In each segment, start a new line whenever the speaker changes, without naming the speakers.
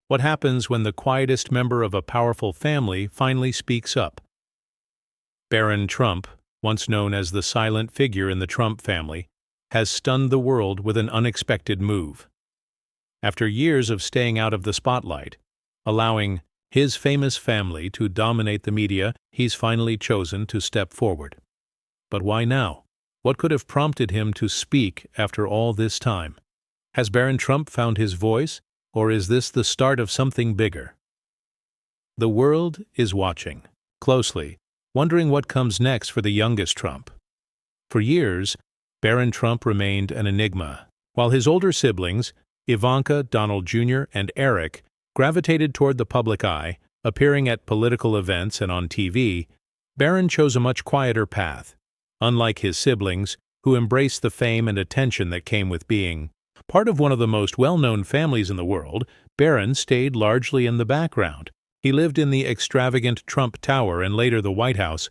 What happens when the quietest member of a powerful family finally speaks up? Barron Trump, once known as the silent figure in the Trump family, has stunned the world with an unexpected move. After years of staying out of the spotlight, allowing his famous family to dominate the media, he's finally chosen to step forward. But why now? What could have prompted him to speak after all this time? Has Barron Trump found his voice, or is this the start of something bigger? The world is watching closely, wondering what comes next for the youngest Trump. For years, Barron Trump remained an enigma, while his older siblings, Ivanka, Donald Jr., and Eric, gravitated toward the public eye, appearing at political events and on TV. Barron chose a much quieter path. Unlike his siblings, who embraced the fame and attention that came with being part of one of the most well-known families in the world, Barron stayed largely in the background. He lived in the extravagant Trump Tower and later the White House,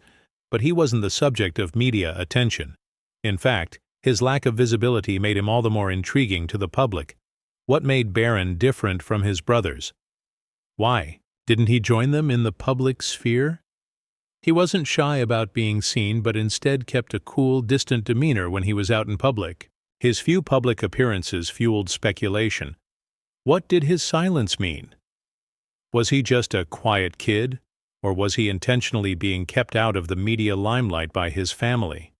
but he wasn't the subject of media attention. In fact, his lack of visibility made him all the more intriguing to the public. What made Barron different from his brothers? Why didn't he join them in the public sphere? He wasn't shy about being seen, but instead kept a cool, distant demeanor when he was out in public. His few public appearances fueled speculation. What did his silence mean? Was he just a quiet kid, or was he intentionally being kept out of the media limelight by his family?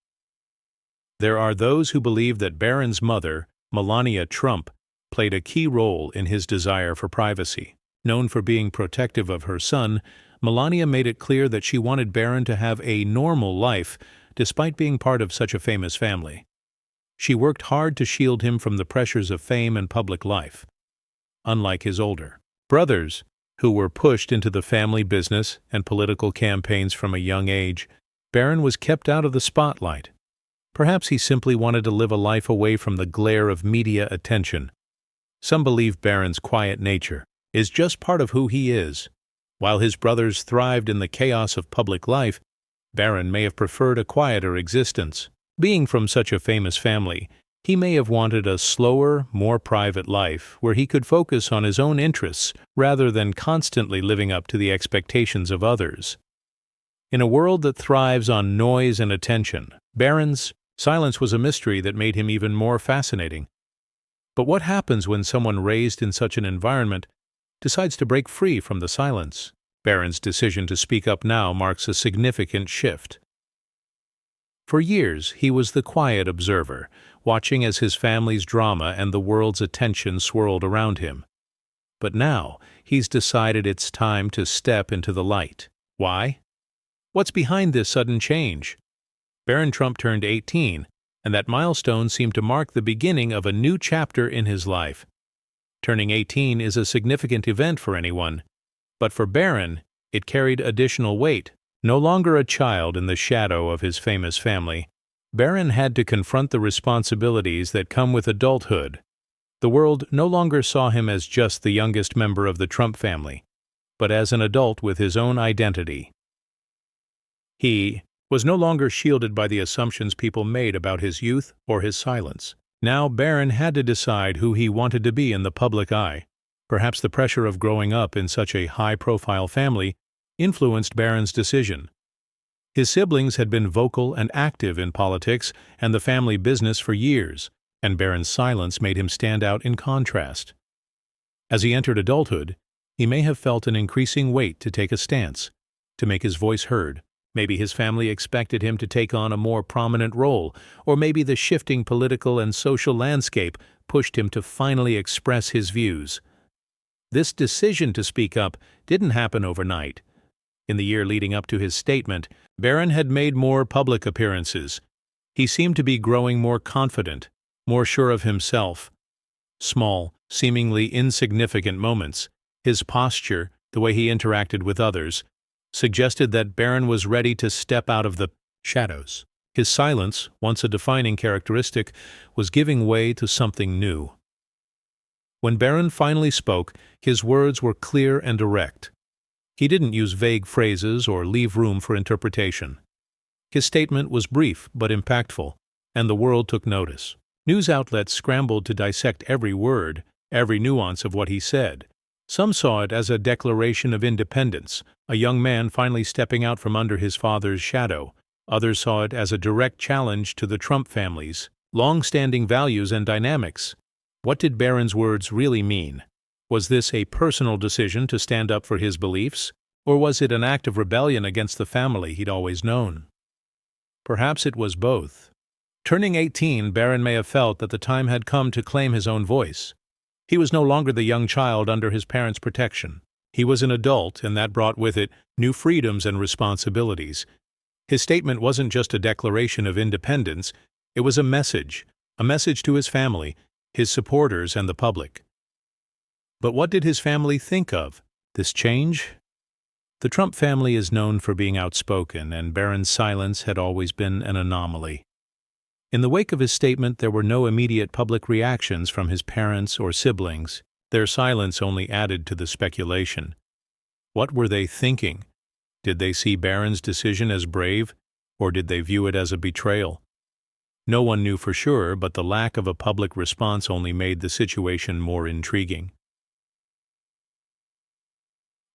There are those who believe that Barron's mother, Melania Trump, played a key role in his desire for privacy. Known for being protective of her son, Melania made it clear that she wanted Barron to have a normal life despite being part of such a famous family. She worked hard to shield him from the pressures of fame and public life. Unlike his older brothers, who were pushed into the family business and political campaigns from a young age, Barron was kept out of the spotlight. Perhaps he simply wanted to live a life away from the glare of media attention. Some believe Barron's quiet nature is just part of who he is. While his brothers thrived in the chaos of public life, Barron may have preferred a quieter existence. Being from such a famous family, he may have wanted a slower, more private life where he could focus on his own interests rather than constantly living up to the expectations of others. In a world that thrives on noise and attention, Barron's silence was a mystery that made him even more fascinating. But what happens when someone raised in such an environment decides to break free from the silence? Barron's decision to speak up now marks a significant shift. For years, he was the quiet observer, watching as his family's drama and the world's attention swirled around him. But now, he's decided it's time to step into the light. Why? What's behind this sudden change? Barron Trump turned 18, and that milestone seemed to mark the beginning of a new chapter in his life. Turning 18 is a significant event for anyone, but for Barron, it carried additional weight. No longer a child in the shadow of his famous family, Barron had to confront the responsibilities that come with adulthood. The world no longer saw him as just the youngest member of the Trump family, but as an adult with his own identity. He was no longer shielded by the assumptions people made about his youth or his silence. Now Barron had to decide who he wanted to be in the public eye. Perhaps the pressure of growing up in such a high-profile family influenced Barron's decision. His siblings had been vocal and active in politics and the family business for years, and Barron's silence made him stand out in contrast. As he entered adulthood, he may have felt an increasing weight to take a stance, to make his voice heard. Maybe his family expected him to take on a more prominent role, or maybe the shifting political and social landscape pushed him to finally express his views. This decision to speak up didn't happen overnight. In the year leading up to his statement, Barron had made more public appearances. He seemed to be growing more confident, more sure of himself. Small, seemingly insignificant moments, his posture, the way he interacted with others, suggested that Barron was ready to step out of the shadows. His silence, once a defining characteristic, was giving way to something new. When Barron finally spoke, his words were clear and direct. He didn't use vague phrases or leave room for interpretation. His statement was brief but impactful, and the world took notice. News outlets scrambled to dissect every word, every nuance of what he said. Some saw it as a declaration of independence, a young man finally stepping out from under his father's shadow. Others saw it as a direct challenge to the Trump family's long-standing values and dynamics. What did Barron's words really mean? Was this a personal decision to stand up for his beliefs, or was it an act of rebellion against the family he'd always known? Perhaps it was both. Turning 18, Barron may have felt that the time had come to claim his own voice. He was no longer the young child under his parents' protection. He was an adult, and that brought with it new freedoms and responsibilities. His statement wasn't just a declaration of independence, it was a message to his family, his supporters, and the public. But what did his family think of this change? The Trump family is known for being outspoken, and Barron's silence had always been an anomaly. In the wake of his statement, there were no immediate public reactions from his parents or siblings. Their silence only added to the speculation. What were they thinking? Did they see Barron's decision as brave, or did they view it as a betrayal? No one knew for sure, but the lack of a public response only made the situation more intriguing.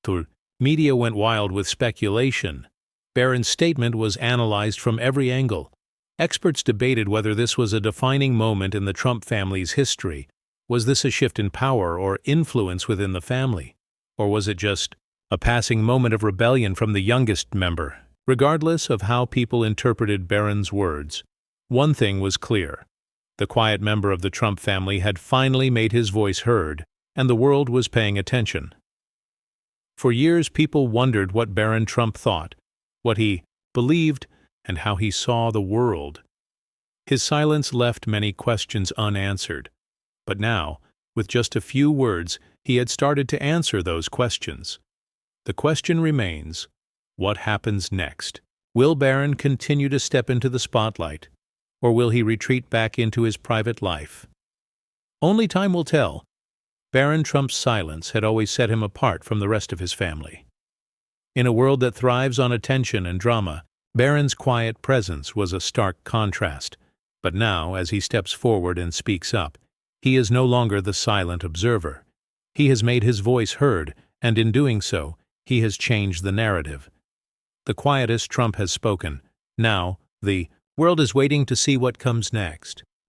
The media went wild with speculation. Barron's statement was analyzed from every angle. Experts debated whether this was a defining moment in the Trump family's history. Was this a shift in power or influence within the family? Or was it just a passing moment of rebellion from the youngest member? Regardless of how people interpreted Barron's words, one thing was clear. The quiet member of the Trump family had finally made his voice heard, and the world was paying attention. For years, people wondered what Barron Trump thought, what he believed, and how he saw the world. His silence left many questions unanswered. But now, with just a few words, he had started to answer those questions. The question remains, what happens next? Will Barron continue to step into the spotlight, or will he retreat back into his private life? Only time will tell. Barron Trump's silence had always set him apart from the rest of his family. In a world that thrives on attention and drama, Barron's quiet presence was a stark contrast. But now, as he steps forward and speaks up, he is no longer the silent observer. He has made his voice heard, and in doing so, he has changed the narrative. The quietest Trump has spoken. Now, the world is waiting to see what comes next.